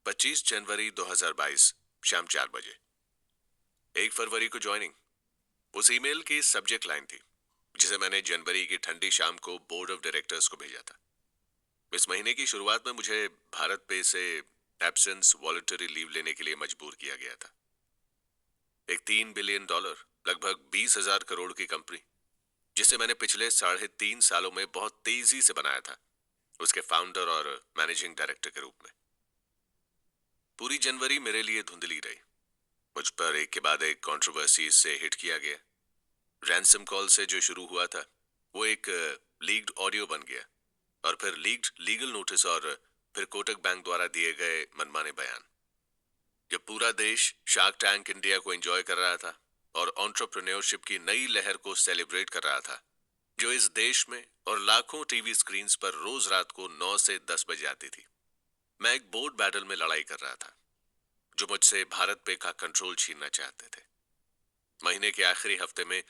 25 जनवरी 2022 शाम 4 बजे। 1 फरवरी को ज्वाइनिंग। उस ईमेल की सब्जेक्ट लाइन थी जिसे मैंने जनवरी की ठंडी शाम को बोर्ड ऑफ डायरेक्टर्स को भेजा था। इस महीने की शुरुआत में मुझे भारत पे से एब्सेंस वॉलंटरी लीव लेने के लिए मजबूर किया गया था। एक $3 बिलियन, लगभग 20,000 करोड़ की कंपनी, जिसे मैंने पिछले 3.5 सालों में बहुत तेजी से बनाया था, उसके फाउंडर और मैनेजिंग डायरेक्टर के रूप में। पूरी जनवरी मेरे लिए धुंधली रही। मुझ पर एक के बाद एक कंट्रोवर्सी से हिट किया गया। रैंसम कॉल से जो शुरू हुआ था वो एक लीक्ड ऑडियो बन गया, और फिर लीक्ड लीगल नोटिस, और फिर कोटक बैंक द्वारा दिए गए मनमाने बयान। जब पूरा देश शार्क टैंक इंडिया को एंजॉय कर रहा था और एंटरप्रेन्योरशिप की नई लहर को सेलिब्रेट कर रहा था, जो इस देश में और लाखों टीवी स्क्रीन्स पर रोज रात को 9 से 10 बजे आती थी, मैं एक बोर्ड बैटल में लड़ाई कर रहा था जो मुझसे भारत पे का कंट्रोल छीनना चाहते थे। महीने के आखिरी हफ्ते में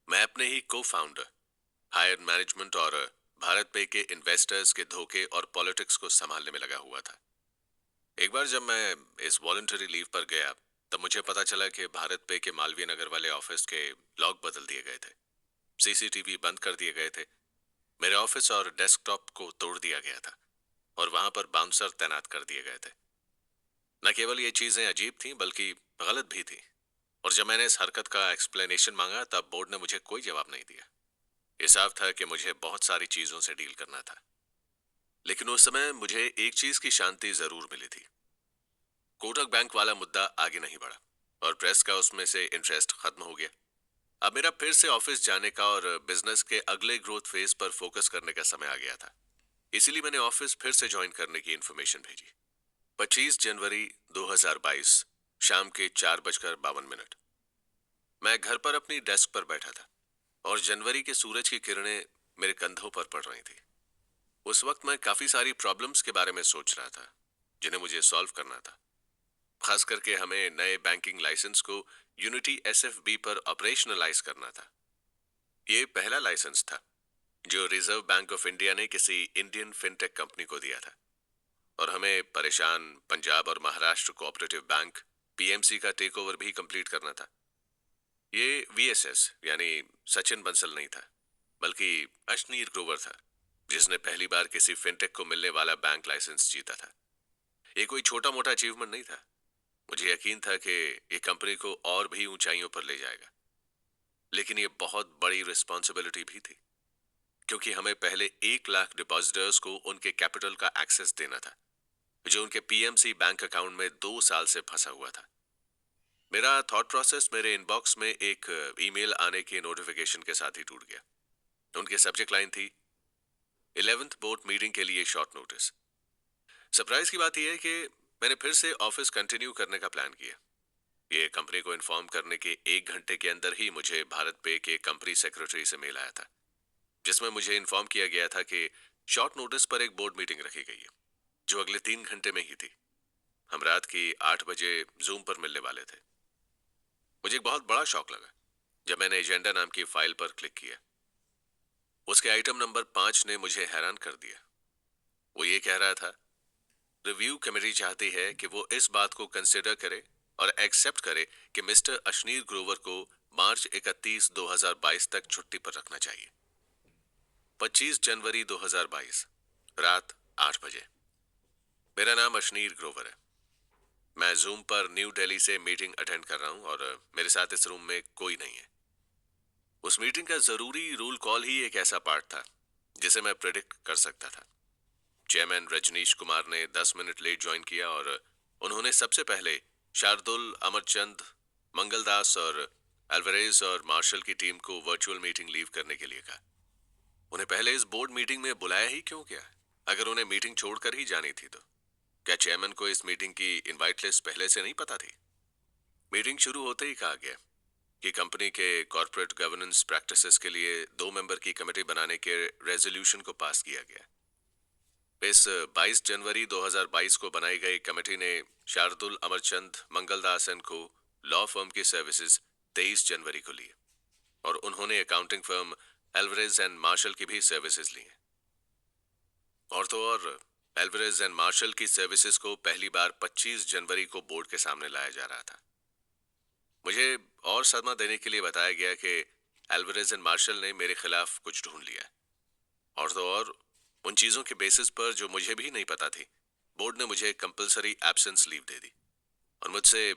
मैं अपने ही को फाउंडर, हायर मैनेजमेंट और भारत पे के इन्वेस्टर्स के धोखे और पॉलिटिक्स को संभालने में लगा हुआ था। एक बार जब मैं इस वॉलंटरी लीव पर गया, तब मुझे पता चला कि भारत पे के मालवीय नगर वाले ऑफिस के लॉक बदल दिए गए थे, सीसीटीवी बंद कर दिए गए थे, मेरे ऑफिस और डेस्कटॉप को तोड़ दिया गया था, और वहां पर बाउंसर तैनात कर दिए गए थे। न केवल ये चीजें अजीब थीं, बल्कि गलत भी थी। और जब मैंने इस हरकत का एक्सप्लेनेशन मांगा, तब बोर्ड ने मुझे कोई जवाब नहीं दिया। ये साफ था कि मुझे बहुत सारी चीजों से डील करना था। लेकिन उस समय मुझे एक चीज की शांति जरूर मिली थी। कोटक बैंक वाला मुद्दा आगे नहीं बढ़ा, और प्रेस का उसमें से इंटरेस्ट खत्म हो गया। अब मेरा फिर से ऑफिस जाने का और बिजनेस के अगले ग्रोथ फेज पर फोकस करने का समय आ गया था। इसीलिए मैंने ऑफिस फिर से ज्वाइन करने की इन्फॉर्मेशन भेजी। 25 जनवरी 2022 शाम के 4:52। मैं घर पर अपनी डेस्क पर बैठा था, और जनवरी के सूरज की किरणें मेरे कंधों पर पड़ रही थी। उस वक्त मैं काफी सारी प्रॉब्लम्स के बारे में सोच रहा था जिन्हें मुझे सॉल्व करना था। खास करके हमें नए बैंकिंग लाइसेंस को यूनिटी एसएफबी पर ऑपरेशनलाइज करना था। ये पहला लाइसेंस था जो रिजर्व बैंक ऑफ इंडिया ने किसी इंडियन फिनटेक कंपनी को दिया था, और हमें परेशान पंजाब और महाराष्ट्र कोऑपरेटिव बैंक पीएमसी का टेक ओवर भी कंप्लीट करना था। ये वीएसएस यानी सचिन बंसल नहीं था, बल्कि अशनीर ग्रोवर था, जिसने पहली बार किसी फिनटेक को मिलने वाला बैंक लाइसेंस जीता था। ये कोई छोटा मोटा अचीवमेंट नहीं था। मुझे यकीन था कि ये कंपनी को और भी ऊंचाइयों पर ले जाएगा। लेकिन ये बहुत बड़ी रिस्पॉन्सिबिलिटी भी थी, क्योंकि हमें पहले 1 लाख डिपॉजिटर्स को उनके कैपिटल का एक्सेस देना था, जो उनके पीएमसी बैंक अकाउंट में 2 साल से फंसा हुआ था। मेरा थॉट प्रोसेस मेरे इनबॉक्स में एक ईमेल आने के नोटिफिकेशन के साथ ही टूट गया। उनकी सब्जेक्ट लाइन थी 11th बोर्ड मीटिंग के लिए शॉर्ट नोटिस। सरप्राइज की बात यह है कि मैंने फिर से ऑफिस कंटिन्यू करने का प्लान किया। ये कंपनी को इन्फॉर्म करने के 1 घंटे के अंदर ही मुझे भारत पे के कंपनी सेक्रेटरी से मेल आया था, जिसमें मुझे इन्फॉर्म किया गया था कि शॉर्ट नोटिस पर एक बोर्ड मीटिंग रखी गई है, जो अगले 3 घंटे में ही थी। हम रात की 8 बजे जूम पर मिलने वाले थे। मुझे एक बहुत बड़ा शॉक लगा जब मैंने एजेंडा नाम की फाइल पर क्लिक किया। उसके आइटम नंबर 5 ने मुझे हैरान कर दिया। वो ये कह रहा था, रिव्यू कमेटी चाहती है कि वो इस बात को कंसिडर करे और एक्सेप्ट करे कि मिस्टर अशनीर ग्रोवर को मार्च 31 2022 तक छुट्टी पर रखना चाहिए। 25 जनवरी 2022 रात 8 बजे। मेरा नाम अशनीर ग्रोवर है। मैं जूम पर न्यू दिल्ली से मीटिंग अटेंड कर रहा हूं, और मेरे साथ इस रूम में कोई नहीं है। उस मीटिंग का जरूरी रूल कॉल ही एक ऐसा पार्ट था जिसे मैं प्रेडिक्ट कर सकता था। चेयरमैन रजनीश कुमार ने 10 मिनट लेट ज्वाइन किया, और उन्होंने सबसे पहले शार्दुल, अमरचंद, मंगलदास और अल्वारेज और मार्शल की टीम को वर्चुअल मीटिंग लीव करने के लिए कहा। उन्हें पहले इस बोर्ड मीटिंग में बुलाया ही क्यों गया, अगर उन्हें मीटिंग छोड़कर ही जानी थी तो? क्या चेयरमैन को इस मीटिंग की इनवाइट लिस्ट पहले से नहीं पता थी? मीटिंग शुरू होते ही कहा गया कि कंपनी के कॉर्पोरेट गवर्नेंस प्रैक्टिसेस के लिए 2 मेंबर की कमेटी बनाने के रेजोल्यूशन को पास किया गया। इस 22 जनवरी 2022 को बनाई गई कमेटी ने Shardul, Amarchand, Mangaldas and Co law firm की सर्विसेज 23 जनवरी को ली, और उन्होंने accounting firm Alvarez and Marsal की भी सर्विसेज ली हैं। और तो और एल्वारेज एंड मार्शल की सर्विसेज को पहली बार 25 जनवरी को बोर्ड के सामने लाया जा रहा था। मुझे और सदमा देने के लिए बताया गया कि एल्वारेज एंड मार्शल ने मेरे खिलाफ कुछ ढूंढ लिया है। और तो और उन चीजों के बेसिस पर जो मुझे भी नहीं पता थी, बोर्ड ने मुझे कंपलसरी एब्सेंस लीव दे दी और मुझसे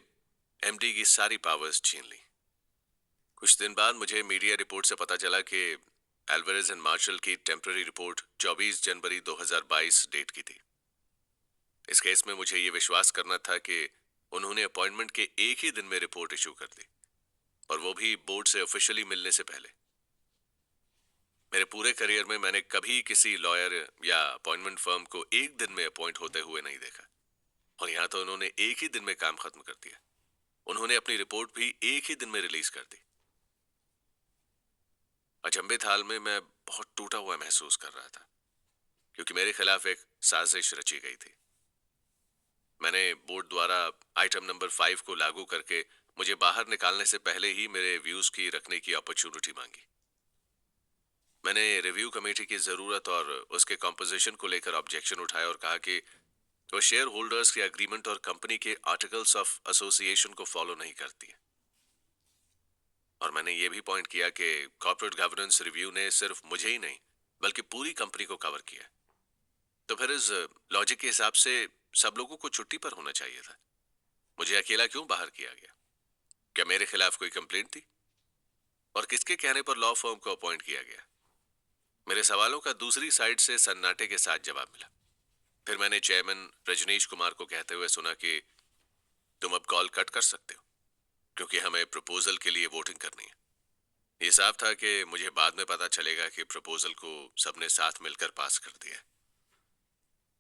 एमडी की सारी पावर्स छीन ली। कुछ दिन बाद मुझे मीडिया रिपोर्ट से पता चला कि एल्वारेज एंड मार्शल की टेम्पररी रिपोर्ट 24 जनवरी 2022 डेट की थी। इस केस में मुझे ये विश्वास करना था कि उन्होंने अपॉइंटमेंट के एक ही दिन में रिपोर्ट इशू कर दी, और वो भी बोर्ड से ऑफिशियली मिलने से पहले। मेरे पूरे करियर में मैंने कभी किसी लॉयर या अपॉइंटमेंट फर्म को एक दिन में अपॉइंट होते हुए नहीं देखा, और यहाँ तो उन्होंने एक ही दिन में काम खत्म कर दिया। उन्होंने अपनी रिपोर्ट भी एक ही दिन में रिलीज कर दी। अचंभित हाल में मैं बहुत टूटा हुआ महसूस कर रहा था, क्योंकि मेरे खिलाफ एक साजिश रची गई थी। मैंने बोर्ड द्वारा आइटम नंबर 5 को लागू करके मुझे बाहर निकालने से पहले ही मेरे व्यूज की रखने की अपॉर्चुनिटी मांगी। मैंने रिव्यू कमेटी की जरूरत और उसके कॉम्पोजिशन को लेकर ऑब्जेक्शन उठाया और कहा कि वो शेयर होल्डर्स के एग्रीमेंट और कंपनी के आर्टिकल्स ऑफ एसोसिएशन को फॉलो नहीं करती है। और मैंने ये भी पॉइंट किया कि कॉर्पोरेट गवर्नेंस रिव्यू ने सिर्फ मुझे ही नहीं बल्कि पूरी कंपनी को कवर किया। तो फिर इस लॉजिक के हिसाब से सब लोगों को छुट्टी पर होना चाहिए था। मुझे अकेला क्यों बाहर किया गया? क्या मेरे खिलाफ कोई कंप्लेंट थी? और किसके कहने पर लॉ फर्म को अपॉइंट किया गया? मेरे सवालों का दूसरी साइड से सन्नाटे के साथ जवाब मिला। फिर मैंने चेयरमैन रजनीश कुमार को कहते हुए सुना कि तुम अब कॉल कट कर सकते हो, क्योंकि हमें प्रपोजल के लिए वोटिंग करनी है। ये साफ था कि मुझे बाद में पता चलेगा कि प्रपोजल को सबने साथ मिलकर पास कर दिया।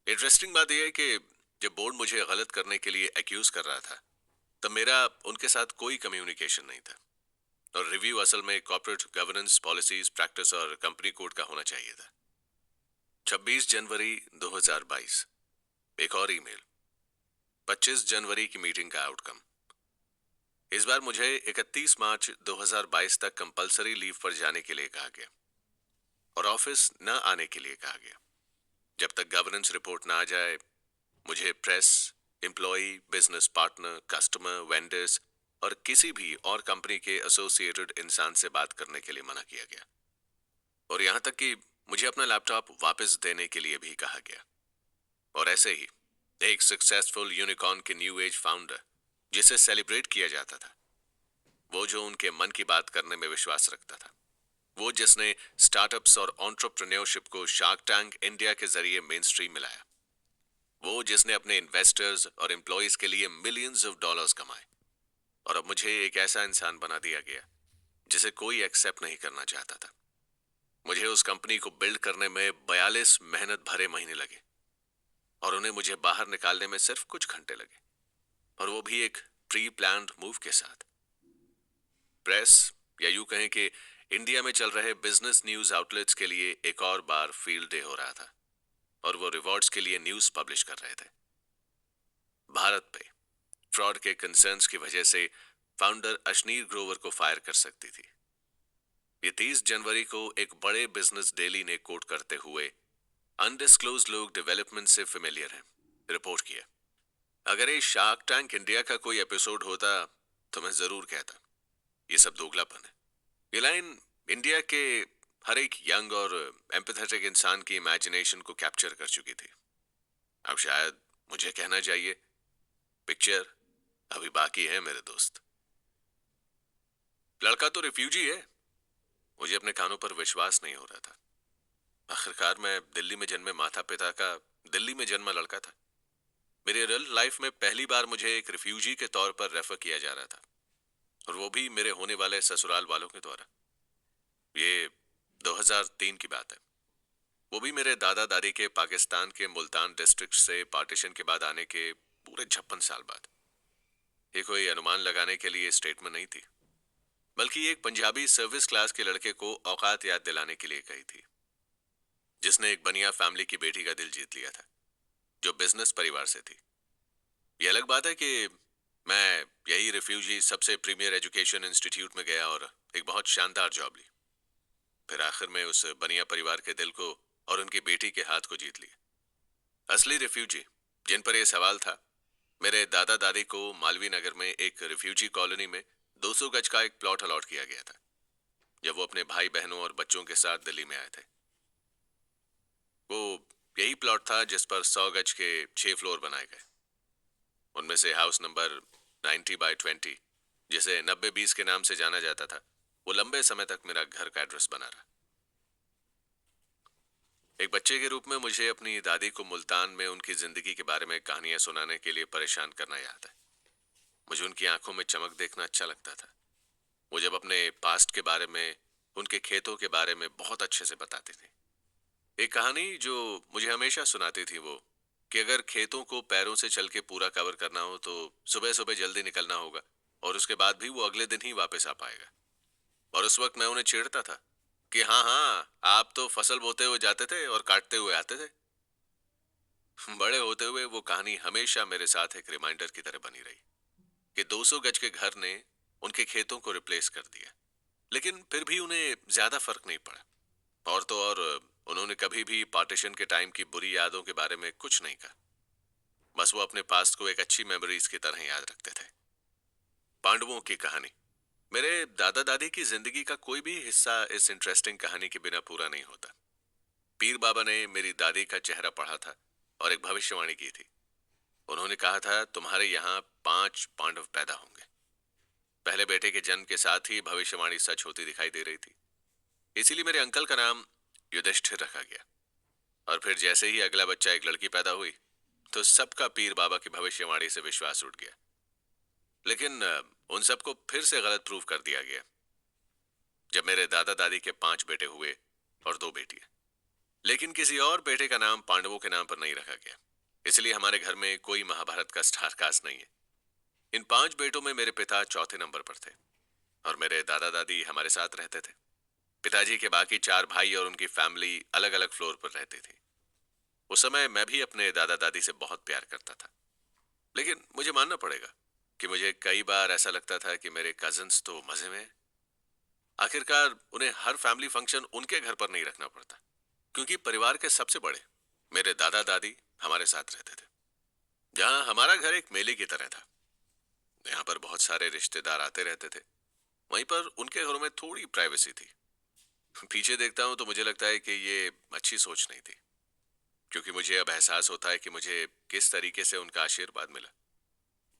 इंटरेस्टिंग बात यह है कि जब बोर्ड मुझे गलत करने के लिए एक्यूज कर रहा था, तब मेरा उनके साथ कोई कम्युनिकेशन नहीं था, और रिव्यू असल में कॉर्पोरेट गवर्नेंस पॉलिसीज, प्रैक्टिस और कंपनी कोड का होना चाहिए था। 26 जनवरी 2022 एक और ईमेल। 25 जनवरी की मीटिंग का आउटकम। इस बार मुझे 31 मार्च 2022 तक कंपलसरी लीव पर जाने के लिए कहा गया और ऑफिस न आने के लिए कहा गया। जब तक गवर्नेंस रिपोर्ट ना आ जाए, मुझे press, employ, business partner, customer, vendors और किसी भी और कंपनी के एसोसिएटेड इंसान से बात करने के लिए मना किया गया, और यहां तक कि मुझे अपना लैपटॉप वापस देने के लिए भी कहा गया। और ऐसे ही एक सक्सेसफुल यूनिकॉर्न के न्यू एज फाउंडर जिसे सेलिब्रेट किया जाता था, वो जो उनके मन की बात करने में विश्वास रखता था, वो जिसने स्टार्टअप्स और एंटरप्रेन्योरशिप को शार्क टैंक इंडिया के जरिए मेन स्ट्रीम मिलाया, वो जिसने अपने इन्वेस्टर्स और एम्प्लॉयज के लिए मिलियंस ऑफ डॉलर्स कमाए, और अब मुझे एक ऐसा इंसान बना दिया गया जिसे कोई एक्सेप्ट नहीं करना चाहता था। मुझे उस कंपनी को बिल्ड करने में 42 मेहनत भरे महीने लगे, और उन्हें मुझे बाहर निकालने में सिर्फ कुछ घंटे लगे, और वो भी एक प्री प्लान्ड मूव के साथ। प्रेस, या यूं कहें कि इंडिया में चल रहे बिजनेस न्यूज आउटलेट्स के लिए एक और बार फील्ड डे हो रहा था, और वो रिवॉर्ड्स के लिए न्यूज पब्लिश कर रहे थे। भारत पे फ्रॉड के कंसर्न्स की वजह से फाउंडर अशनीर ग्रोवर को फायर कर सकती थी। ये 30 जनवरी को एक बड़े बिजनेस डेली ने कोट करते हुए अनडिस्क्लोज लोग डेवलपमेंट से फेमिलियर हैं रिपोर्ट किया। अगर ये शार्क टैंक इंडिया का कोई एपिसोड होता तो मैं जरूर कहता ये सब दोगलापन है। ये लाइन इंडिया के हर एक यंग और एम्पैथेटिक इंसान की इमेजिनेशन को कैप्चर कर चुकी थी। अब शायद मुझे कहना चाहिए, पिक्चर अभी बाकी है मेरे दोस्त। लड़का तो रिफ्यूजी है। मुझे अपने कानों पर विश्वास नहीं हो रहा था। आखिरकार मैं दिल्ली में जन्मे माता पिता का दिल्ली में जन्मा लड़का था। मेरे रियल लाइफ में पहली बार मुझे एक रिफ्यूजी के तौर पर रेफर किया जा रहा था, और वो भी मेरे होने वाले ससुराल वालों के द्वारा। ये 2003 की बात है। वो भी मेरे दादा दादी के पाकिस्तान के मुल्तान डिस्ट्रिक्ट से पार्टीशन के बाद आने के पूरे 56 साल बाद। ये कोई अनुमान लगाने के लिए स्टेटमेंट नहीं थी, बल्कि एक पंजाबी सर्विस क्लास के लड़के को औकात याद दिलाने के लिए कही थी, जिसने एक बनिया फैमिली की बेटी का दिल जीत लिया था, जो बिजनेस परिवार से थी। ये अलग बात है कि मैं यही रिफ्यूजी सबसे प्रीमियर एजुकेशन इंस्टीट्यूट में गया और एक बहुत शानदार जॉब ली। फिर आखिर में उस बनिया परिवार के दिल को और उनकी बेटी के हाथ को जीत लिया। असली रिफ्यूजी जिन पर यह सवाल था, मेरे दादा दादी को मालवीय नगर में एक रिफ्यूजी कॉलोनी में 200 गज का एक प्लॉट अलॉट किया गया था जब वो अपने भाई बहनों और बच्चों के साथ दिल्ली में आए थे। वो यही प्लॉट था जिस पर 100 गज के 6 फ्लोर बनाए गए। उनमें से हाउस नंबर 90/20, जिसे 90-20 के नाम से जाना जाता था, वो लंबे समय तक मेरा घर का एड्रेस बना रहा। एक बच्चे के रूप में मुझे अपनी दादी को मुल्तान में उनकी जिंदगी के बारे में कहानियां सुनाने के लिए परेशान करना याद है। मुझे उनकी आंखों में चमक देखना अच्छा लगता था। वो जब अपने पास्ट के बारे में, उनके खेतों के बारे में बहुत अच्छे से बताती थी। एक कहानी जो मुझे हमेशा सुनाती थी वो, कि अगर खेतों को पैरों से चल के पूरा कवर करना हो तो सुबह सुबह जल्दी निकलना होगा, और उसके बाद भी वो अगले दिन ही वापस आ पाएगा। और उस वक्त मैं उन्हें छेड़ता था कि हाँ हाँ, आप तो फसल बोते हुए जाते थे और काटते हुए आते थे। बड़े होते हुए वो कहानी हमेशा मेरे साथ एक रिमाइंडर की तरह बनी रही कि 200 गज के घर ने उनके खेतों को रिप्लेस कर दिया, लेकिन फिर भी उन्हें ज्यादा फर्क नहीं पड़ा। और तो और, उन्होंने कभी भी पार्टीशन के टाइम की बुरी यादों के बारे में कुछ नहीं कहा। बस वो अपने पास्ट को एक अच्छी मेमोरीज की तरह याद रखते थे। पांडवों की कहानी। मेरे दादा दादी की जिंदगी का कोई भी हिस्सा इस इंटरेस्टिंग कहानी के बिना पूरा नहीं होता। पीर बाबा ने मेरी दादी का चेहरा पढ़ा था और एक भविष्यवाणी की थी। उन्होंने कहा था, तुम्हारे यहाँ 5 पांडव पैदा होंगे। पहले बेटे के जन्म के साथ ही भविष्यवाणी सच होती दिखाई दे रही थी। इसीलिए मेरे अंकल का नाम युधिष्ठिर रखा गया। और फिर जैसे ही अगला बच्चा एक लड़की पैदा हुई, तो सबका पीर बाबा की भविष्यवाणी से विश्वास उठ गया। लेकिन उन सबको फिर से गलत प्रूव कर दिया गया जब मेरे दादा दादी के 5 बेटे हुए और 2 बेटियां। लेकिन किसी और बेटे का नाम पांडवों के नाम पर नहीं रखा गया। इसलिए हमारे घर में कोई महाभारत का स्टार कास्ट नहीं है। इन 5 बेटों में मेरे पिता चौथे नंबर पर थे और मेरे दादा दादी हमारे साथ रहते थे। पिताजी के बाकी 4 भाई और उनकी फैमिली अलग अलग फ्लोर पर रहती थी। उस समय मैं भी अपने दादा दादी से बहुत प्यार करता था। लेकिन मुझे मानना पड़ेगा कि मुझे कई बार ऐसा लगता था कि मेरे कजिन्स तो मजे में हैं। आखिरकार उन्हें हर फैमिली फंक्शन उनके घर पर नहीं रखना पड़ता, क्योंकि परिवार के सबसे बड़े मेरे दादा दादी हमारे साथ रहते थे। जहां हमारा घर एक मेले की तरह था, यहाँ पर बहुत सारे रिश्तेदार आते रहते थे, वहीं पर उनके घरों में थोड़ी प्राइवेसी थी। पीछे देखता हूं तो मुझे लगता है कि ये अच्छी सोच नहीं थी, क्योंकि मुझे अब एहसास होता है कि मुझे किस तरीके से उनका आशीर्वाद मिला।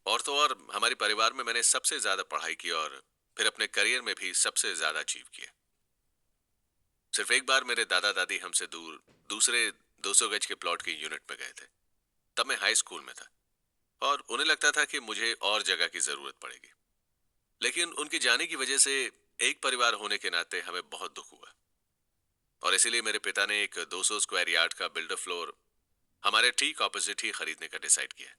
और तो और, हमारे परिवार में मैंने सबसे ज्यादा पढ़ाई की और फिर अपने करियर में भी सबसे ज्यादा अचीव किया। सिर्फ एक बार मेरे दादा दादी हमसे दूर दूसरे 200 गज के प्लॉट के यूनिट में गए थे। तब मैं हाई स्कूल में था और उन्हें लगता था कि मुझे और जगह की जरूरत पड़ेगी। लेकिन उनके जाने की वजह से एक परिवार होने के नाते हमें बहुत दुख हुआ, और इसीलिए मेरे पिता ने एक 200 स्क्वायर यार्ड का बिल्डर फ्लोर हमारे ठीक ऑपोजिट ही खरीदने का डिसाइड किया।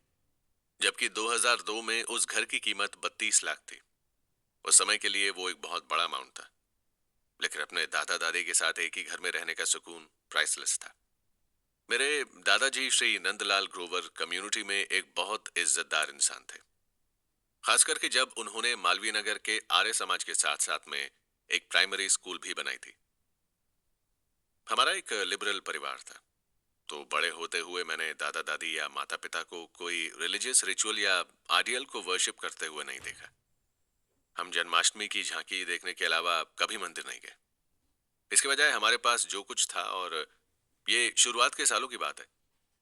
जबकि 2002 में उस घर की कीमत 32 लाख थी। उस समय के लिए वो एक बहुत बड़ा अमाउंट था, लेकिन अपने दादा दादी के साथ एक ही घर में रहने का सुकून प्राइसलेस था। मेरे दादाजी श्री नंदलाल ग्रोवर कम्युनिटी में एक बहुत इज्जतदार इंसान थे, खास करके जब उन्होंने मालवीय नगर के आर्य समाज के साथ साथ में एक प्राइमरी स्कूल भी बनाई थी। हमारा एक लिबरल परिवार था, तो बड़े होते हुए मैंने दादा दादी या माता पिता को कोई रिलीजियस रिचुअल या आइडियल को वर्शिप करते हुए नहीं देखा। हम जन्माष्टमी की झांकी देखने के अलावा कभी मंदिर नहीं गए। इसके बजाय हमारे पास जो कुछ था, और ये शुरुआत के सालों की बात है,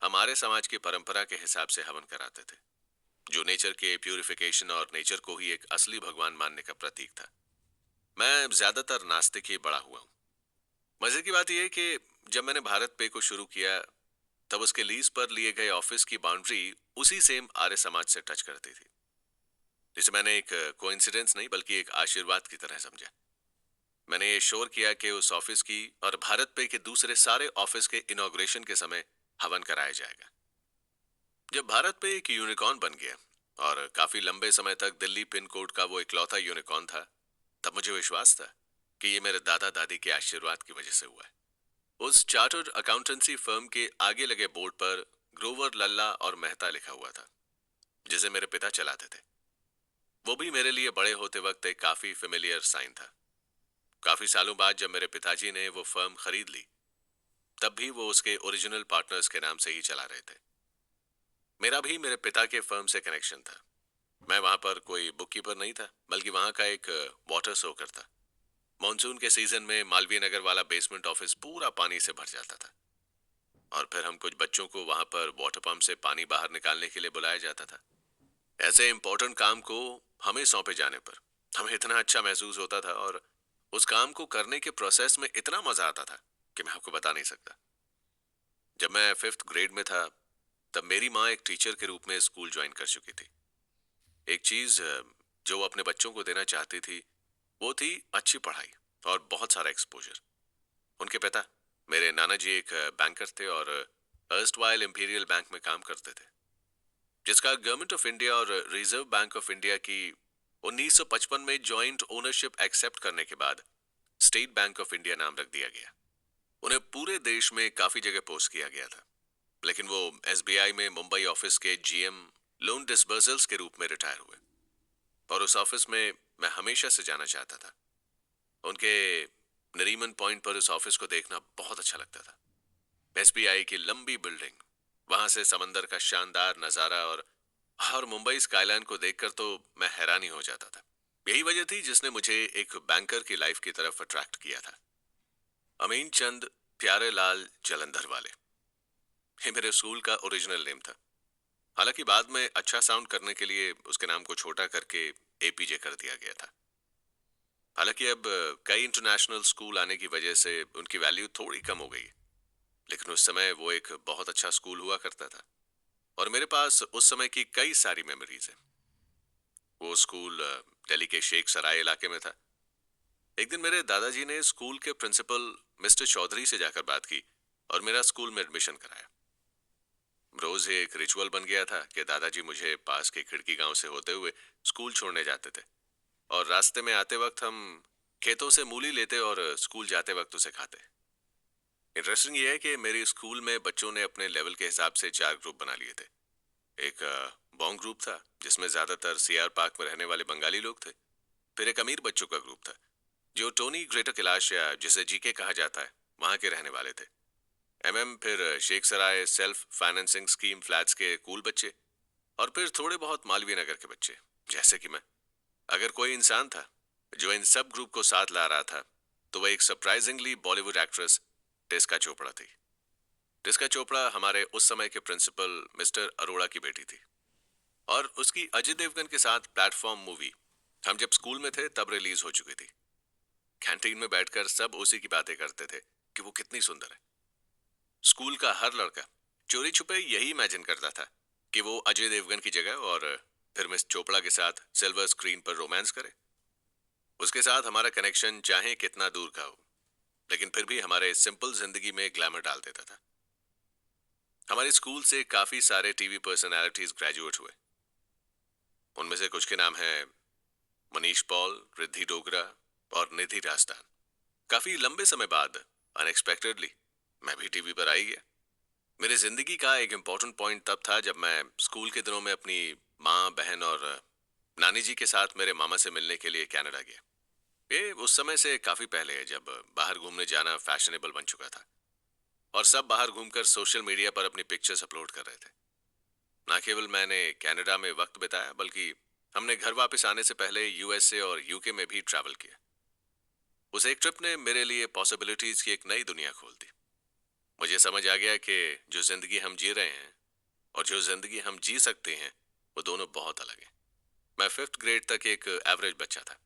हमारे समाज की परंपरा के हिसाब से हवन कराते थे, जो नेचर के प्यूरिफिकेशन और नेचर को ही एक असली भगवान मानने का प्रतीक था। मैं ज्यादातर नास्तिक ही बड़ा हुआ हूँ। मजे की बात यह है कि जब मैंने भारत पे को शुरू किया, तब उसके लीज पर लिए गए ऑफिस की बाउंड्री उसी सेम आर्य समाज से टच करती थी, जिसे मैंने एक कोइंसिडेंस नहीं बल्कि एक आशीर्वाद की तरह समझा। मैंने ये श्योर किया कि उस ऑफिस की और भारत पे के दूसरे सारे ऑफिस के इनॉग्रेशन के समय हवन कराया जाएगा। जब भारत पे एक यूनिकॉर्न बन गया और काफी लंबे समय तक दिल्ली पिन कोड का वो इकलौता यूनिकॉर्न था, तब मुझे विश्वास था कि ये मेरे दादा दादी के आशीर्वाद की वजह से हुआ है। उस चार्टर्ड अकाउंटेंसी फर्म के आगे लगे बोर्ड पर ग्रोवर, लल्ला और मेहता लिखा हुआ था, जिसे मेरे पिता चलाते थे। वो भी मेरे लिए बड़े होते वक्त एक काफी फेमिलियर साइन था। काफी सालों बाद जब मेरे पिताजी ने वो फर्म खरीद ली, तब भी वो उसके ओरिजिनल पार्टनर्स के नाम से ही चला रहे थे। मेरा भी मेरे पिता के फर्म से कनेक्शन था। मैं वहां पर कोई बुक कीपर नहीं था, बल्कि वहां का एक वाटर सोकर था। मॉनसून के सीजन में मालवीय नगर वाला बेसमेंट ऑफिस पूरा पानी से भर जाता था, और फिर हम कुछ बच्चों को वहां पर वाटर पंप से पानी बाहर निकालने के लिए बुलाया जाता था। ऐसे इंपॉर्टेंट काम को हमें सौंपे जाने पर हमें इतना अच्छा महसूस होता था, और उस काम को करने के प्रोसेस में इतना मजा आता था कि मैं आपको बता नहीं सकता। जब मैं 5th ग्रेड में था, तब मेरी माँ एक टीचर के रूप में स्कूल ज्वाइन कर चुकी थी। एक चीज जो वो अपने बच्चों को देना चाहती थी, वो थी अच्छी पढ़ाई और बहुत सारा एक्सपोजर। उनके पिता, मेरे नाना जी, एक बैंकर थे और अर्स्टवाइल इंपीरियल बैंक में काम करते थे, जिसका गवर्नमेंट ऑफ इंडिया और रिजर्व बैंक ऑफ इंडिया की 1955 में जॉइंट ओनरशिप एक्सेप्ट करने के बाद स्टेट बैंक ऑफ इंडिया नाम रख दिया गया। उन्हें पूरे देश में काफी जगह पोस्ट किया गया था, लेकिन वो एसबीआई में मुंबई ऑफिस के जीएम लोन डिसबर्सल्स के रूप में रिटायर हुए, और उस ऑफिस में मैं हमेशा से जाना चाहता था। उनके नरीमन पॉइंट पर उस ऑफिस को देखना बहुत अच्छा लगता था। एसबीआई की लंबी बिल्डिंग, वहां से समंदर का शानदार नजारा, और मुंबई स्काईलाइन को देखकर तो मैं हैरान ही हो जाता था। यही वजह थी जिसने मुझे एक बैंकर की लाइफ की तरफ अट्रैक्ट किया था। अमीन चंद प्यारे लाल जलंधर वाले, ये मेरे स्कूल का ओरिजिनल नेम था। हालांकि बाद में अच्छा साउंड करने के लिए उसके नाम को छोटा करके एपीजे कर दिया गया था। हालांकि अब कई इंटरनेशनल स्कूल आने की वजह से उनकी वैल्यू थोड़ी कम हो गई, लेकिन उस समय वो एक बहुत अच्छा स्कूल हुआ करता था, और मेरे पास उस समय की कई सारी मेमोरीज हैं। वो स्कूल दिल्ली के शेख सराय इलाके में था। एक दिन मेरे दादाजी ने स्कूल के प्रिंसिपल मिस्टर चौधरी से जाकर बात की और मेरा स्कूल में एडमिशन कराया। रोज एक रिचुअल बन गया था कि दादाजी मुझे पास के खिड़की गांव से होते हुए स्कूल छोड़ने जाते थे, और रास्ते में आते वक्त हम खेतों से मूली लेते और स्कूल जाते वक्त उसे खाते। इंटरेस्टिंग ये है कि मेरी स्कूल में बच्चों ने अपने लेवल के हिसाब से 4 ग्रुप बना लिए थे। एक बॉन्ग ग्रुप था, जिसमें ज्यादातर सीआर पार्क में रहने वाले बंगाली लोग थे। फिर एक अमीर बच्चों का ग्रुप था, जो टोनी ग्रेटर कैलाश, या जिसे जीके कहा जाता है, वहां के रहने वाले थे। फिर शेख सराय सेल्फ फाइनेंसिंग स्कीम फ्लैट्स के कूल बच्चे, और फिर थोड़े बहुत मालवीय नगर के बच्चे, जैसे कि मैं। अगर कोई इंसान था जो इन सब ग्रुप को साथ ला रहा था, तो वह एक सरप्राइजिंगली बॉलीवुड एक्ट्रेस टिस्का चोपड़ा थी। टिस्का चोपड़ा हमारे उस समय के प्रिंसिपल मिस्टर अरोड़ा की बेटी थी, और उसकी अजय देवगन के साथ प्लेटफॉर्म मूवी हम जब स्कूल में थे तब रिलीज हो चुकी थी। कैंटीन में बैठकर सब उसी की बातें करते थे कि वो कितनी सुंदर है। स्कूल का हर लड़का चोरी छुपे यही इमेजिन करता था कि वो अजय देवगन की जगह और फिर मिस चोपड़ा के साथ सिल्वर स्क्रीन पर रोमांस करे। उसके साथ हमारा कनेक्शन चाहे कितना दूर का हो, लेकिन फिर भी हमारे सिंपल जिंदगी में ग्लैमर डाल देता था। हमारे स्कूल से काफी सारे टीवी पर्सनालिटीज ग्रेजुएट हुए। उनमें से कुछ के नाम हैं मनीष पॉल, रिद्धि डोगरा और निधि राजदान। काफी लंबे समय बाद अनएक्सपेक्टेडली मैं भी टीवी पर आई गया। मेरी जिंदगी का एक इम्पोर्टेंट पॉइंट तब था जब मैं स्कूल के दिनों में अपनी माँ, बहन और नानी जी के साथ मेरे मामा से मिलने के लिए कनाडा गया। ये उस समय से काफी पहले है, जब बाहर घूमने जाना फैशनेबल बन चुका था, और सब बाहर घूमकर सोशल मीडिया पर अपनी पिक्चर्स अपलोड कर रहे थे। ना केवल मैंने कनाडा में वक्त बिताया, बल्कि हमने घर वापस आने से पहले यूएसए और यूके में भी ट्रैवल किया। उस एक ट्रिप ने मेरे लिए पॉसिबिलिटीज की एक नई दुनिया खोल दी। मुझे समझ आ गया कि जो जिंदगी हम जी रहे हैं और जो जिंदगी हम जी सकते हैं, वो दोनों बहुत अलग हैं। मैं 5th ग्रेड तक एक एवरेज बच्चा था,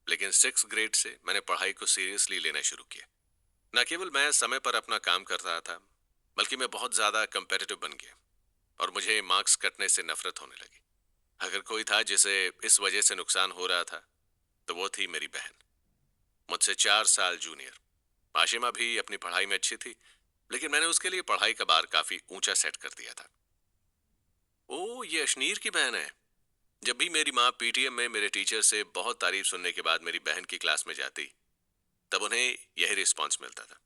लेकिन 6th ग्रेड से मैंने पढ़ाई को सीरियसली लेना शुरू किया। न केवल मैं समय पर अपना काम कर रहा था, बल्कि मैं बहुत ज्यादा कंपेटिटिव बन गया, और मुझे मार्क्स कटने से नफरत होने लगी। अगर कोई था जिसे इस वजह से नुकसान हो रहा था, तो वो थी मेरी बहन, मुझसे 4 साल जूनियर। आशिमा भी अपनी पढ़ाई में अच्छी थी, लेकिन मैंने उसके लिए पढ़ाई का बार काफी ऊंचा सेट कर दिया था। ओ, ये अशनीर की बहन है। जब भी मेरी माँ पीटीएम में मेरे टीचर से बहुत तारीफ सुनने के बाद मेरी बहन की क्लास में जाती, तब उन्हें यही रिस्पॉन्स मिलता था।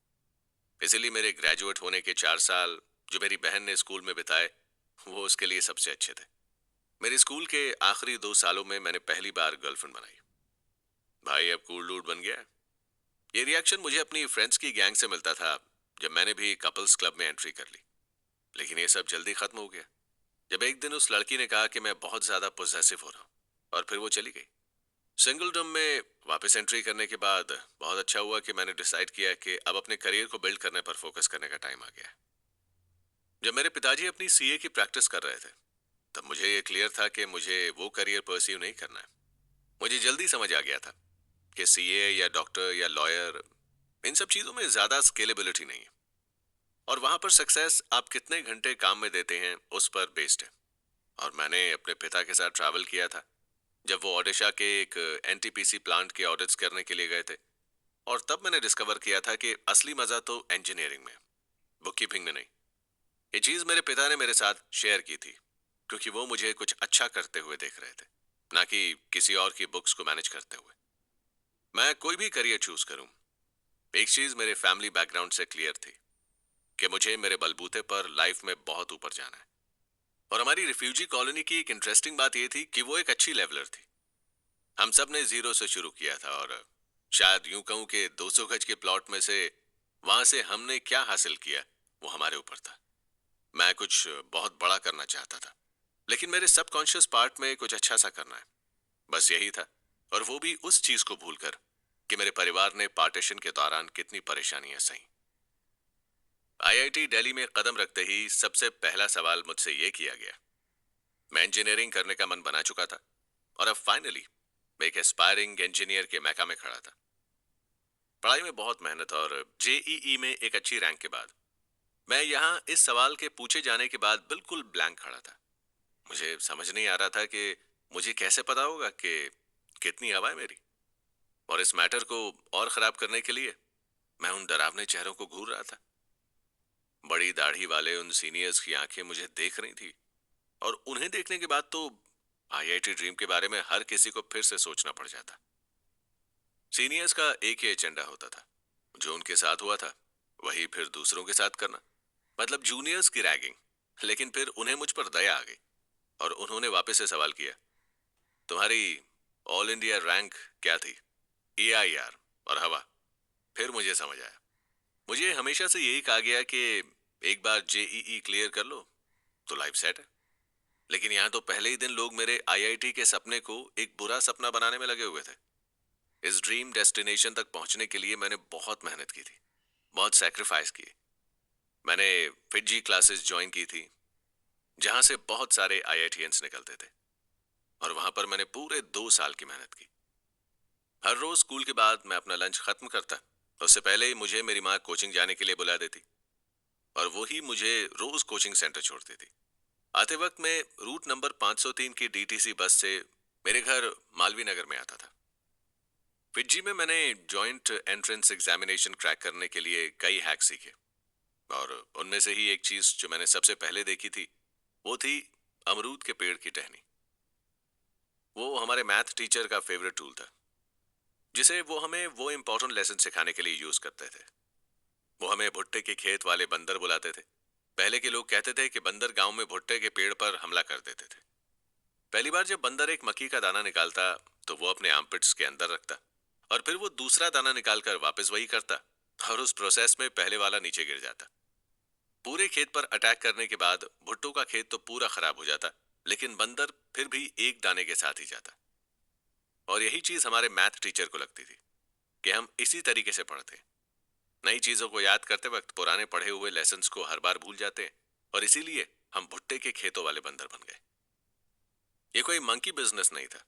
इसीलिए मेरे ग्रेजुएट होने के 4 साल जो मेरी बहन ने स्कूल में बिताए, वो उसके लिए सबसे अच्छे थे। मेरे स्कूल के आखिरी 2 सालों में मैंने पहली बार गर्लफ्रेंड बनाई। भाई अब कूल डूड बन गया। ये रिएक्शन मुझे अपनी फ्रेंड्स की गैंग से मिलता था, जब मैंने भी कपल्स क्लब में एंट्री कर ली। लेकिन ये सब जल्दी खत्म हो गया जब एक दिन उस लड़की ने कहा कि मैं बहुत ज्यादा पोजेसिव हो रहा हूँ, और फिर वो चली गई। सिंगलडम में वापस एंट्री करने के बाद बहुत अच्छा हुआ कि मैंने डिसाइड किया कि अब अपने करियर को बिल्ड करने पर फोकस करने का टाइम आ गया है। जब मेरे पिताजी अपनी सीए की प्रैक्टिस कर रहे थे, तब मुझे ये क्लियर था कि मुझे वो करियर परस्यू नहीं करना है। मुझे जल्दी समझ आ गया था कि सीए या डॉक्टर या लॉयर, इन सब चीजों में ज्यादा स्केलेबिलिटी नहीं है, और वहां पर सक्सेस आप कितने घंटे काम में देते हैं उस पर बेस्ड है। और मैंने अपने पिता के साथ ट्रैवल किया था जब वो ओडिशा के एक एनटीपीसी प्लांट के ऑडिट्स करने के लिए गए थे, और तब मैंने डिस्कवर किया था कि असली मजा तो इंजीनियरिंग में, बुक कीपिंग में नहीं। ये चीज मेरे पिता ने मेरे साथ शेयर की थी क्योंकि वो मुझे कुछ अच्छा करते हुए देख रहे थे, ना कि किसी और की बुक्स को मैनेज करते हुए। मैं कोई भी करियर चूज करूं, एक चीज मेरे फैमिली बैकग्राउंड से क्लियर थी कि मुझे मेरे बलबूते पर लाइफ में बहुत ऊपर जाना है। और हमारी रिफ्यूजी कॉलोनी की एक इंटरेस्टिंग बात यह थी कि वो एक अच्छी लेवलर थी। हम सब ने जीरो से शुरू किया था, और शायद यूं कहूं कि 200 गज के प्लॉट में से वहां से हमने क्या हासिल किया वो हमारे ऊपर था। मैं कुछ बहुत बड़ा करना चाहता था, लेकिन मेरे सबकॉन्शियस पार्ट में कुछ अच्छा सा करना है, बस यही था। और वो भी उस चीज को भूलकर कि मेरे परिवार ने पार्टीशन के दौरान कितनी परेशानियां सही। आईआईटी दिल्ली में कदम रखते ही सबसे पहला सवाल मुझसे ये किया गया। मैं इंजीनियरिंग करने का मन बना चुका था, और अब फाइनली मैं एक एस्पायरिंग इंजीनियर के मैका में खड़ा था। पढ़ाई में बहुत मेहनत और जेईई में एक अच्छी रैंक के बाद मैं यहाँ इस सवाल के पूछे जाने के बाद बिल्कुल ब्लैंक खड़ा था। मुझे समझ नहीं आ रहा था कि मुझे कैसे पता होगा कि कितनी हवा है मेरी। और इस मैटर को और खराब करने के लिए मैं उन डरावने चेहरों को घूर रहा था। बड़ी दाढ़ी वाले उन सीनियर्स की आंखें मुझे देख रही थी, और उन्हें देखने के बाद तो आईआईटी ड्रीम के बारे में हर किसी को फिर से सोचना पड़ जाता। सीनियर्स का एक ही एजेंडा होता था, जो उनके साथ हुआ था वही फिर दूसरों के साथ करना, मतलब जूनियर्स की रैगिंग। लेकिन फिर उन्हें मुझ पर दया आ गई, और उन्होंने वापस से सवाल किया, तुम्हारी ऑल इंडिया रैंक क्या थी? एआईआर और हवा। फिर मुझे समझ आया। मुझे हमेशा से यही कहा गया कि एक बार जेईई क्लियर कर लो तो लाइफ सेट है। लेकिन यहाँ तो पहले ही दिन लोग मेरे आईआईटी के सपने को एक बुरा सपना बनाने में लगे हुए थे। इस ड्रीम डेस्टिनेशन तक पहुंचने के लिए मैंने बहुत मेहनत की थी, बहुत सैक्रिफाइस किए। मैंने फिजी क्लासेस ज्वाइन की थी, जहां से बहुत सारे आईआईटीएंस निकलते थे, और वहां पर मैंने पूरे 2 साल की मेहनत की। हर रोज स्कूल के बाद मैं अपना लंच खत्म करता, उससे पहले ही मुझे मेरी माँ कोचिंग जाने के लिए बुला देती, और वो ही मुझे रोज कोचिंग सेंटर छोड़ती थी। आते वक्त मैं रूट नंबर 503 की डीटीसी बस से मेरे घर मालवीय नगर में आता था। फिजी में मैंने जॉइंट एंट्रेंस एग्जामिनेशन क्रैक करने के लिए कई हैक सीखे, और उनमें से ही एक चीज जो मैंने सबसे पहले देखी थी वो थी अमरूद के पेड़ की टहनी। वो हमारे मैथ टीचर का फेवरेट टूल था, जिसे वो हमें वो इम्पोर्टेंट लेसन सिखाने के लिए यूज करते थे। वो हमें भुट्टे के खेत वाले बंदर बुलाते थे। पहले के लोग कहते थे कि बंदर गांव में भुट्टे के पेड़ पर हमला कर देते थे। पहली बार जब बंदर एक मक्की का दाना निकालता तो वो अपने आर्मपिट्स के अंदर रखता, और फिर वो दूसरा दाना निकालकर वापस वही करता, और उस प्रोसेस में पहले वाला नीचे गिर जाता। पूरे खेत पर अटैक करने के बाद भुट्टो का खेत तो पूरा खराब हो जाता, लेकिन बंदर फिर भी एक दाने के साथ ही जाता। और यही चीज हमारे मैथ टीचर को लगती थी कि हम इसी तरीके से पढ़ते। नई चीजों को याद करते वक्त पुराने पढ़े हुए लेसन्स को हर बार भूल जाते हैं, और इसीलिए हम भुट्टे के खेतों वाले बंदर बन गए। ये कोई मंकी बिजनेस नहीं था,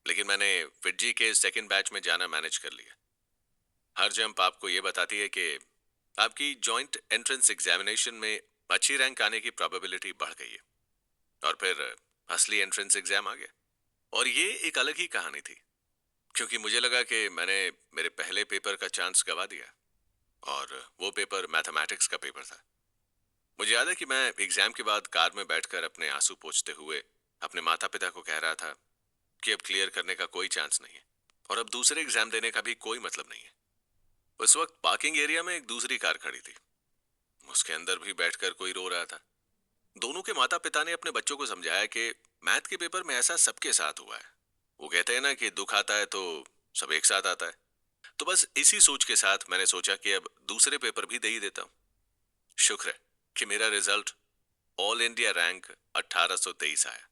लेकिन मैंने फिजी के सेकंड बैच में जाना मैनेज कर लिया। हर जंप आपको ये बताती है कि आपकी जॉइंट एंट्रेंस एग्जामिनेशन में अच्छी रैंक आने की प्रोबेबिलिटी बढ़ गई है। और फिर असली एंट्रेंस एग्जाम आ गया, और ये एक अलग ही कहानी थी, क्योंकि मुझे लगा कि मैंने मेरे पहले पेपर का चांस गवा दिया, और वो पेपर मैथमेटिक्स का पेपर था। मुझे याद है कि मैं एग्जाम के बाद कार में बैठकर अपने आंसू पोंछते हुए अपने माता पिता को कह रहा था कि अब क्लियर करने का कोई चांस नहीं है, और अब दूसरे एग्जाम देने का भी कोई मतलब नहीं है। उस वक्त पार्किंग एरिया में एक दूसरी कार खड़ी थी, उसके अंदर भी बैठकर कोई रो रहा था। दोनों के माता पिता ने अपने बच्चों को समझाया कि मैथ के पेपर में ऐसा सबके साथ हुआ है। वो कहते हैं ना कि दुख आता है तो सब एक साथ आता है। तो बस इसी सोच के साथ मैंने सोचा कि अब दूसरे पेपर भी दे ही देता हूँ। शुक्र है कि मेरा रिजल्ट ऑल इंडिया रैंक 1823 आया।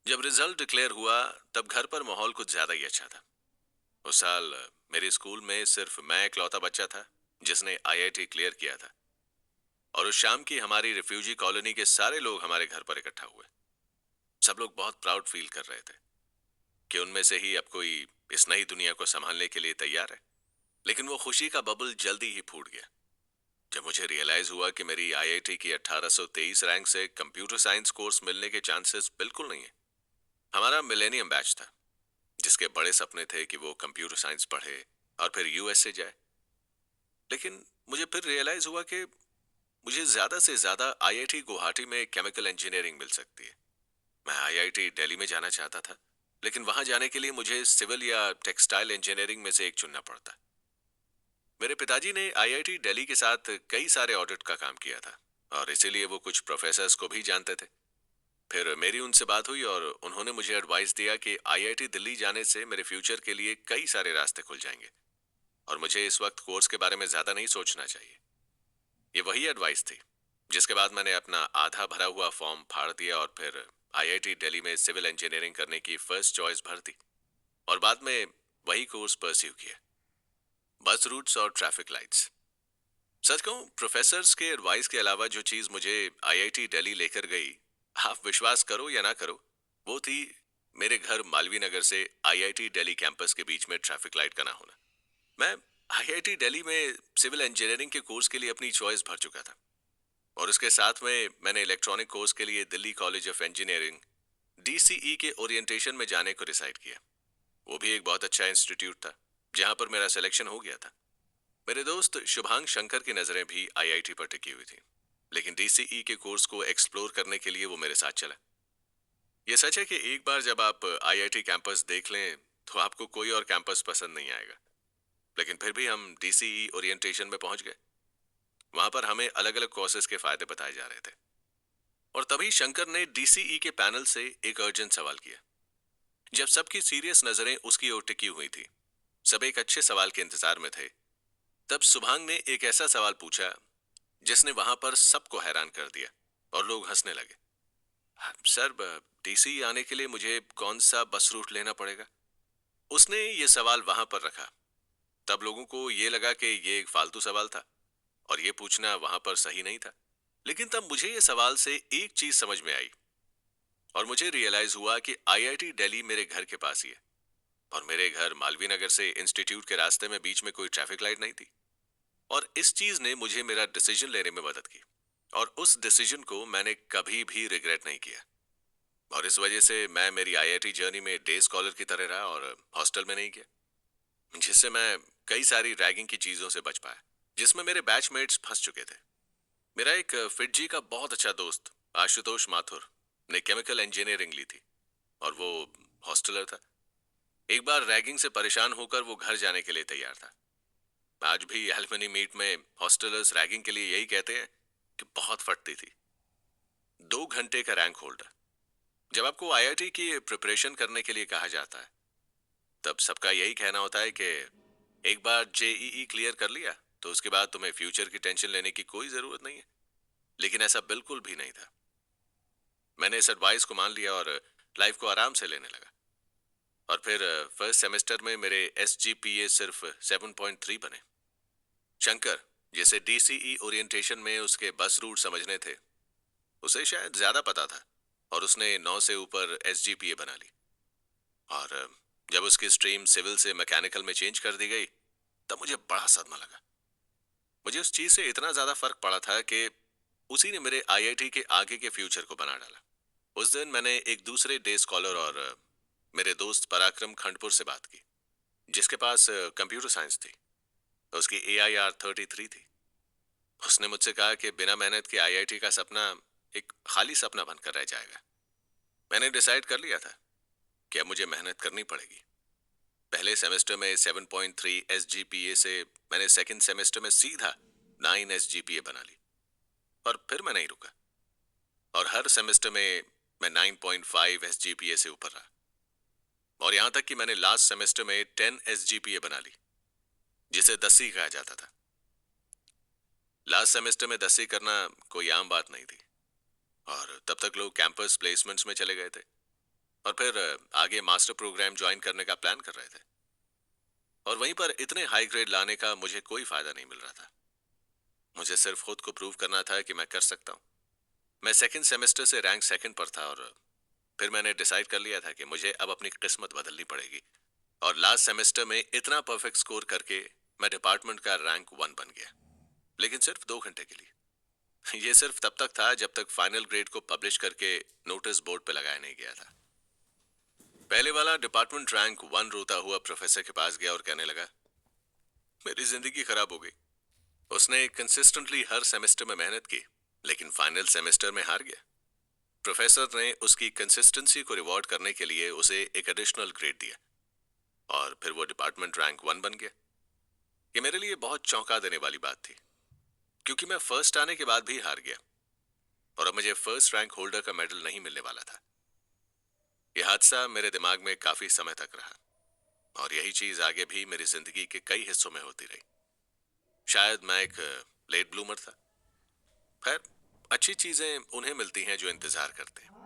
जब रिजल्ट डिक्लेयर हुआ तब घर पर माहौल कुछ ज्यादा ही अच्छा था। उस साल मेरे स्कूल में सिर्फ मैं इकलौता बच्चा था जिसने आईआईटी क्लियर किया था। और उस शाम की हमारी रिफ्यूजी कॉलोनी के सारे लोग हमारे घर पर इकट्ठा हुए। सब लोग बहुत प्राउड फील कर रहे थे कि उनमें से ही अब कोई इस नई दुनिया को संभालने के लिए तैयार है। लेकिन वो खुशी का बबल जल्दी ही फूट गया जब मुझे रियलाइज हुआ कि मेरी आईआईटी की 1823 रैंक से कंप्यूटर साइंस कोर्स मिलने के चांसेस बिल्कुल नहीं है। हमारा मिलेनियम बैच था जिसके बड़े सपने थे कि वो कंप्यूटर साइंस पढ़े और फिर यूएस से जाए। लेकिन मुझे फिर रियलाइज हुआ कि मुझे ज्यादा से ज्यादा आईआईटी गुवाहाटी में केमिकल इंजीनियरिंग मिल सकती है। मैं आईआईटी दिल्ली में जाना चाहता था, लेकिन वहां जाने के लिए मुझे सिविल या टेक्सटाइल इंजीनियरिंग में से एक चुनना पड़ता। मेरे पिताजी ने आईआईटी दिल्ली के साथ कई सारे ऑडिट का काम किया था और इसीलिए वो कुछ प्रोफेसर्स को भी जानते थे। फिर मेरी उनसे बात हुई और उन्होंने मुझे एडवाइस दिया कि आईआईटी दिल्ली जाने से मेरे फ्यूचर के लिए कई सारे रास्ते खुल जाएंगे और मुझे इस वक्त कोर्स के बारे में ज्यादा नहीं सोचना चाहिए। ये वही एडवाइस थी जिसके बाद मैंने अपना आधा भरा हुआ फॉर्म फाड़ दिया और फिर आईआईटी दिल्ली में सिविल इंजीनियरिंग करने की फर्स्ट चॉइस भर दी और बाद में वही कोर्स परस्यू किया, बस रूट्स और ट्रैफिक लाइट्स। सच कहूं, प्रोफेसर्स के एडवाइस के अलावा जो चीज मुझे आईआईटी दिल्ली लेकर गई, आप विश्वास करो या ना करो, वो थी मेरे घर मालवीय नगर से आईआईटी दिल्ली कैंपस के बीच में ट्रैफिक लाइट का ना होना। मैं आईआईटी दिल्ली में सिविल इंजीनियरिंग के कोर्स के लिए अपनी चॉइस भर चुका था और उसके साथ में मैंने इलेक्ट्रॉनिक कोर्स के लिए Delhi college of engineering DCE के ओरिएंटेशन में जाने को डिसाइड किया। वो भी एक बहुत अच्छा इंस्टीट्यूट था जहां पर मेरा सिलेक्शन हो गया था। मेरे दोस्त शुभांग शंकर की नजरें भी आईआईटी पर टिकी हुई थी, लेकिन डीसीई के कोर्स को एक्सप्लोर करने के लिए वो मेरे साथ चला। ये सच है कि एक बार जब आप आईआईटी कैंपस देख लें तो आपको कोई और कैंपस पसंद नहीं आएगा। लेकिन फिर भी हम डीसीई ओरिएंटेशन में पहुंच गए। वहां पर हमें अलग अलग कोर्सेज के फायदे बताए जा रहे थे और तभी शंकर ने डीसीई के पैनल से एक अर्जेंट सवाल किया। जब सबकी सीरियस नजरें उसकी ओर टिकी हुई थी, सब एक अच्छे सवाल के इंतजार में थे, तब सुभांग ने एक ऐसा सवाल पूछा जिसने वहां पर सबको हैरान कर दिया और लोग हंसने लगे। सर, डीसी आने के लिए मुझे कौन सा बस रूट लेना पड़ेगा? उसने ये सवाल वहां पर रखा। तब लोगों को ये लगा कि ये एक फालतू सवाल था और ये पूछना वहां पर सही नहीं था। लेकिन तब मुझे ये सवाल से एक चीज समझ में आई और मुझे रियलाइज हुआ कि आईआईटी दिल्ली मेरे घर के पास ही है और मेरे घर मालवीय नगर से इंस्टीट्यूट के रास्ते में बीच में कोई ट्रैफिक लाइट नहीं थी। और इस चीज ने मुझे मेरा डिसीजन लेने में मदद की और उस डिसीजन को मैंने कभी भी रिग्रेट नहीं किया। और इस वजह से मैं मेरी आईआईटी जर्नी में डे स्कॉलर की तरह रहा और हॉस्टल में नहीं गया, जिससे मैं कई सारी रैगिंग की चीजों से बच पाया जिसमें मेरे बैचमेट्स फंस चुके थे। मेरा एक फिटजी का बहुत अच्छा दोस्त आशुतोष माथुर ने केमिकल इंजीनियरिंग ली थी और वो हॉस्टलर था। एक बार रैगिंग से परेशान होकर वो घर जाने के लिए तैयार था। आज भी एल्युमिनी मीट में हॉस्टलर्स रैगिंग के लिए यही कहते हैं कि बहुत फटती थी। 2 घंटे का रैंक होल्डर। जब आपको आईआईटी की प्रिपरेशन करने के लिए कहा जाता है तब सबका यही कहना होता है कि एक बार जेईई क्लियर कर लिया तो उसके बाद तुम्हें फ्यूचर की टेंशन लेने की कोई जरूरत नहीं है। लेकिन ऐसा बिल्कुल भी नहीं था। मैंने इस एडवाइस को मान लिया और लाइफ को आराम से लेने लगा। और फिर फर्स्ट सेमेस्टर में मेरे एसजीपीए सिर्फ 7.3 बने। शंकर, जिसे डीसीई ओरिएंटेशन में उसके बस रूट समझने थे, उसे शायद ज्यादा पता था और उसने 9 से ऊपर एसजीपीए बना ली। और जब उसकी स्ट्रीम सिविल से मैकेनिकल में चेंज कर दी गई तब मुझे बड़ा सदमा लगा। मुझे उस चीज से इतना ज्यादा फर्क पड़ा था कि उसी ने मेरे आईआईटी के आगे के फ्यूचर को बना डाला। उस दिन मैंने एक दूसरे डे स्कॉलर और मेरे दोस्त पराक्रम खंडपुर से बात की जिसके पास कंप्यूटर साइंस थी। उसकी AIR 33 थी। उसने मुझसे कहा कि बिना मेहनत के आईआईटी का सपना एक खाली सपना बनकर रह जाएगा। मैंने डिसाइड कर लिया था कि अब मुझे मेहनत करनी पड़ेगी। पहले सेमेस्टर में 7.3 एसजीपीए से मैंने सेकंड सेमेस्टर में सीधा 9 एसजीपीए बना ली और फिर मैं नहीं रुका और हर सेमेस्टर में मैं 9.5 एसजीपीए से ऊपर रहा और यहां तक कि मैंने लास्ट सेमेस्टर में 10 एसजीपीए बना ली। जिसे दस्सी कहा जाता था। लास्ट सेमेस्टर में दस्सी करना कोई आम बात नहीं थी, और तब तक लोग कैंपस प्लेसमेंट्स में चले गए थे और फिर आगे मास्टर प्रोग्राम ज्वाइन करने का प्लान कर रहे थे। और वहीं पर इतने हाई ग्रेड लाने का मुझे कोई फायदा नहीं मिल रहा था। मुझे सिर्फ खुद को प्रूव करना था कि मैं कर सकता हूँ। मैं सेकंड सेमेस्टर से रैंक सेकंड पर था, और फिर मैंने डिसाइड कर लिया था कि मुझे अब अपनी किस्मत बदलनी पड़ेगी। और लास्ट सेमेस्टर में इतना परफेक्ट स्कोर करके मैं डिपार्टमेंट का रैंक 1 बन गया, लेकिन सिर्फ 2 घंटे के लिए। ये सिर्फ तब तक था जब तक फाइनल ग्रेड को पब्लिश करके नोटिस बोर्ड पे लगाया नहीं गया था। पहले वाला डिपार्टमेंट रैंक 1 रोता हुआ प्रोफेसर के पास गया और कहने लगा, मेरी जिंदगी खराब हो गई। उसने कंसिस्टेंटली हर सेमेस्टर में मेहनत की, लेकिन फाइनल सेमेस्टर में हार गया। प्रोफेसर ने उसकी कंसिस्टेंसी को रिवॉर्ड करने के लिए उसे एक एडिशनल ग्रेड दिया, और फिर वो डिपार्टमेंट रैंक 1 बन गया। ये मेरे लिए बहुत चौंका देने वाली बात थी, क्योंकि मैं फर्स्ट आने के बाद भी हार गया, और अब मुझे फर्स्ट रैंक होल्डर का मेडल नहीं मिलने वाला था। यह हादसा मेरे दिमाग में काफी समय तक रहा, और यही चीज आगे भी मेरी जिंदगी के कई हिस्सों में होती रही। शायद मैं एक लेट ब्लूमर था। खैर, अच्छी चीजें उन्हें मिलती हैं जो इंतजार करते हैं।